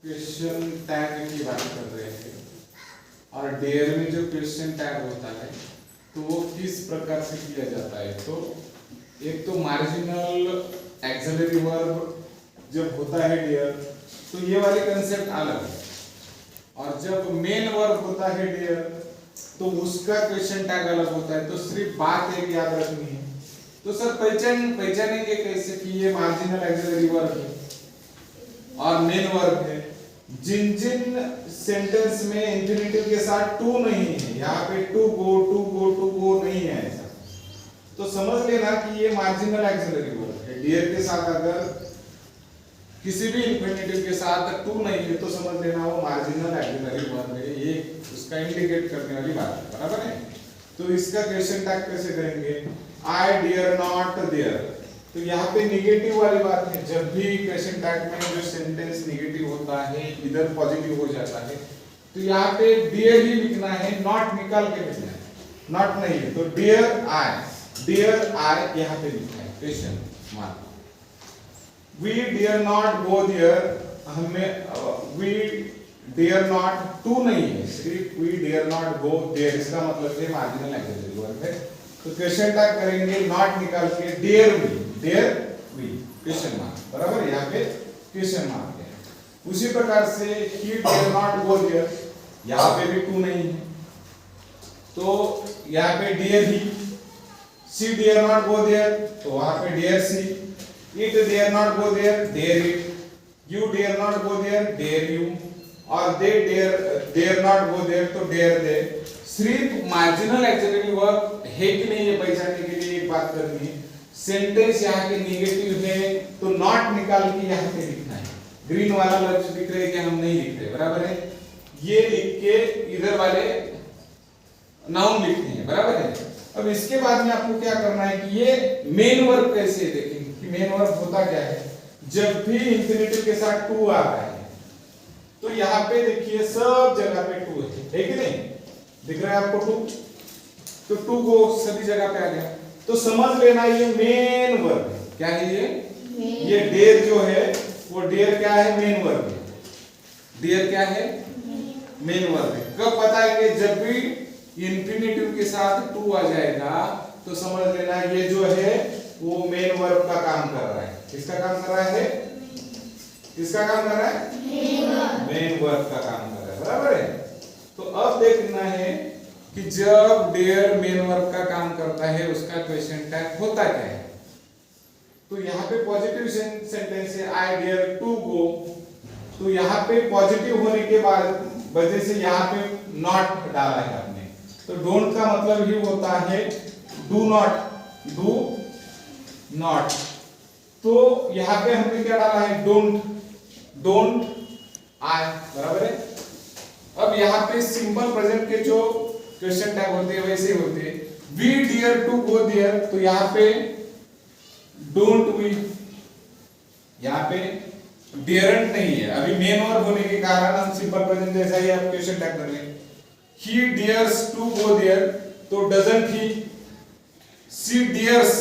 Question tag की बात कर रहे हैं और डेयर में जो क्वेश्चन टैग होता है तो वो किस प्रकार से किया जाता है। तो एक तो मार्जिनल एक्सिलरी वर्ब जब होता है डेयर तो ये वाली कंसेप्ट अलग है, और जब मेन वर्ब होता है डेयर तो उसका क्वेश्चन टैग अलग होता है। तो सिर्फ बात एक याद रखनी है। तो सर पहचानेंगे कैसे कि ये मार्जिनल एक्सिलरी वर्ब है और मेन वर्ब है। जिन सेंटेंस में इंफिनिटिव के साथ टू नहीं है, यहाँ पे टू गो नहीं है ऐसा, तो समझ लेना कि ये मार्जिनल एक्सिलरी वर्ब है। डियर के साथ अगर किसी भी इंफिनिटिव के साथ टू नहीं है तो समझ लेना वो मार्जिनल एक्सिलरी वर्ब है। ये उसका इंडिकेट करने वाली बात है, बराबर है। तो इसका क्वेश्चन टैग कैसे करेंगे? आई डियर नॉट देयर। तो यहाँ पे निगेटिव वाली बात है। जब भी क्वेश्चन टैग में जो सेंटेंस निगेटिव होता है इधर पॉजिटिव हो जाता है, तो यहाँ पे डियर ही लिखना है, नॉट निकाल के लिखना है। नॉट नहीं है तो डियर आई यहाँ पे लिखना है question mark. We dare not go there, हमें वी डियर नॉट टू नहीं है, सिर्फ we dare not go there, इसका मतलब है मार्जिनल एक्सिलरी वर्ब है। तो क्वेश्चन टैग करेंगे नॉट निकाल के डियर वी क्वेश्चन मार्क, बराबर। यहाँ पे क्वेश्चन मार्क है। उसी प्रकार से he dare not go there, यहाँ पे भी टू नहीं है तो यहाँ पे dare he. She dare not go there तो वहां पे dare she. It dare not go there, dare it. You dare not go there, dare you. और they dare not go there तो डियर दे। सिर्फ मार्जिनल एक्सिलरी वर्ब है कि नहीं ये पहचानने के लिए एक बात करनी है। सेंटेंस यहाँ के निगेटिव है तो नॉट निकाल के यहाँ पे लिखना है। ग्रीन वाला लक्ष्य दिख रहे कि हम नहीं लिख रहे, बराबर है। ये लिख के इधर वाले नाउन लिखने हैं, बराबर है। अब इसके बाद में आपको क्या करना है कि ये मेन वर्ब कैसे देखेंगे कि मेन वर्ब होता क्या है। जब भी इंफिनिटिव के साथ टू आ रहा है तो यहाँ पे देखिए सब जगह पे टू है कि नहीं, दिख रहा है आपको टू। तो टू को सभी जगह पे आ गया तो समझ लेना ये मेन वर्ब है। क्या है ये डेयर जो है वो डेयर क्या है, मेन वर्ब है। डेयर क्या है, मेन वर्ब है। कब बताएंगे? जब भी इंफिनिटिव के साथ टू आ जाएगा तो समझ लेना ये जो है वो मेन वर्ब का काम कर रहा है। किसका काम कर रहा है? किसका काम कर रहा है? मेन वर्ब का काम कर रहा है, बराबर है। तो अब देखना है कि जब डेयर मेन वर्ब का काम करता है उसका क्वेश्चन टैग होता क्या है। तो यहाँ पे पॉजिटिव सेंटेंस है आई डेयर टू गो, तो यहाँ पे पॉजिटिव होने के बाद वजह से यहाँ पे नॉट डाला है आपने। तो डोंट का मतलब ही होता है डू नॉट। तो यहाँ पे हमने क्या डाला है? डोंट आई, बराबर है। अब यहाँ पे सिंपल प्रेजेंट के जो क्वेश्चन टैग होते हैं वैसे ही होते हैं। We dare to go there तो यहाँ पे डोंट वी, यहाँ पे डियरंट नहीं है। अभी मेन वर्ब होने के कारण हम सिंपल प्रेजेंट जैसा ही आप क्वेश्चन टैग कर लेंगे। ही डियर्स टू गो देयर तो डजंट ही। सी डियर्स,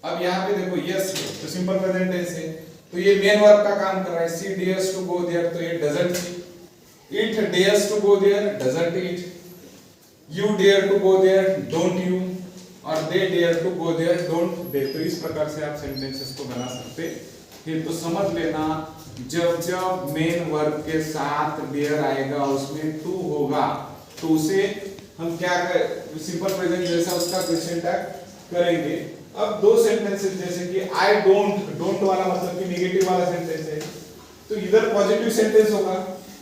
अब यहाँ पे देखो यस है तो सिंपल प्रेजेंट टेंस है तो ये मेन वर्ब का काम कर रहा है। She dares to go there तो ये doesn't he. It dares to go there, doesn't it. You dare to go there, don't you. और they dare to go there, don't they. तो इस प्रकार से आप सेंटेंसेस को बना सकते हैं। तो समझ लेना जब मेन वर्ब के साथ डेयर आएगा उसमें टू होगा तो उसे हम क्या कर सिंपल प्रेजेंट जैसा उसका क्वेश्चन टैग करेंगे। अब दो सेंटेंसेस जैसे कि आई डोंट वाला मतलब कि नेगेटिव वाला सेंटेंस है तो इधर पॉजिटिव सेंटेंस होगा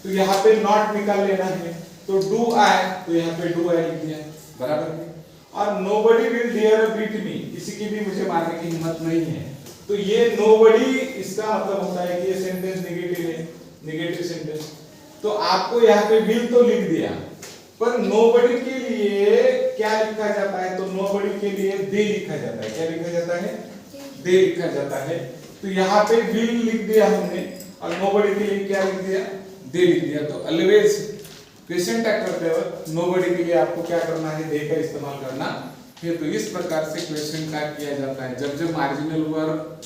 तो यहाँ पे नॉट निकाल लेना है। तो डू आई तो यहाँ पे डू आई लिख दिया, बराबर है। और nobody will dare beat me, किसी की भी मुझे मारने की हिम्मत नहीं है। तो ये नोबडी इसका मतलब होता है कि ये सेंटेंस नेगेटिव है, नेगेटिव सेंटेंस। तो आपको यहाँ पे विल तो लिख दिया पर नोबडी के लिए क्या लिखा जाता है? तो नोबडी के लिए दे लिखा जाता है। क्या लिखा जाता है? दे लिखा जाता है। तो यहाँ पे विल लिख दिया हमने और नोबडी के लिए क्या लिख दिया? दे लिख दिया। तो ऑलवेज क्वेश्चन टैग करते वक्त नोबडी के लिए आपको क्या करना है? दे का इस्तेमाल करना है। तो इस प्रकार से क्वेश्चन टैग किया जाता है। जब marginal verb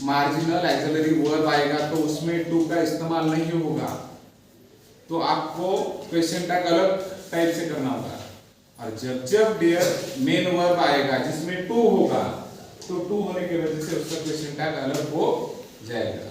marginal axillary verb आएगा तो उसमें टू का इस्तेमाल नहीं होगा तो आपको क्वेश्चन टैग अलग टाइप से करना होगा। और जब जब डियर मेन वर्ब आएगा जिसमें टू होगा तो टू होने की वजह से उसका क्वेश्चन टैग अलग हो जाएगा।